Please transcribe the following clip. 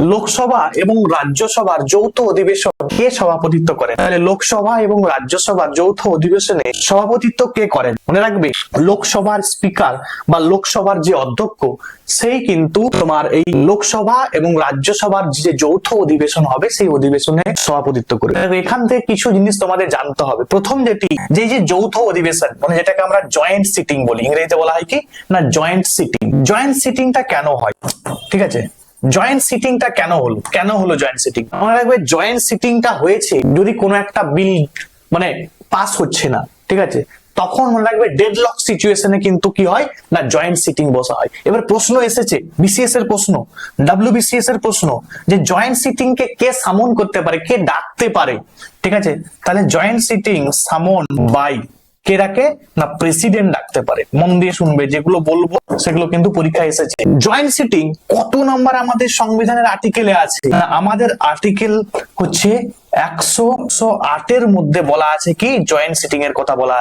লোকসভা এবং রাজ্যসভার যৌথ অধিবেশন কে সভাপতিত্ব করেন? তাহলে লোকসভা এবং রাজ্যসভার যৌথ অধিবেশনে সভাপতিত্ব কে করেন? মনে রাখবে, লোকসভার স্পিকার বা লোকসভার যে অধ্যক্ষ সেই কিন্তু তোমার এই লোকসভা এবং রাজ্যসভার যে যৌথ অধিবেশন হবে সেই অধিবেশনে সভাপতিত্ব করে। এখান থেকে কিছু জিনিস তোমাদের জানতে হবে। প্রথম যেটি, যে যৌথ অধিবেশন মানে যেটাকে আমরা জয়েন্ট সিটিং বলি, ইংরেজিতে বলা হয় কি না জয়েন্ট সিটিং। জয়েন্ট সিটিংটা কেন হয়? ঠিক আছে, জয়েন্ট সিটিংটা কেন হলো জয়েন্ট সিটিং? মনে রাখবে, জয়েন্ট সিটিংটা হয়েছে যদি কোনো একটা বিল মানে পাস হচ্ছে না, ঠিক আছে, তখন মনে রাখবে ডেডলক সিচুয়েশনে কিন্তু কি হয় না জয়েন্ট সিটিং বসা হয়। এবার প্রশ্ন এসেছে বিসিএস এর প্রশ্ন, ডব্লিউবিসিএস এর প্রশ্ন, যে জয়েন্ট সিটিং কে সামন করতে পারে, কে ডাকতে পারে? ঠিক আছে, তাহলে জয়েন্ট সিটিং সামন বাই কে ডাকে না প্রেসিডেন্ট ডাকতে পারে। মন দিয়ে শুনবে, যেগুলো বলবো সেগুলো কিন্তু পরীক্ষায় এসেছে। জয়েন্ট সিটিং কত নম্বর আমাদের সংবিধানের আর্টিকেলে আছে? আমাদের আর্টিকেল হচ্ছে 108 এর মধ্যে বলা আছে কি জয়েন্ট সিটিং এর কথা বলা আছে।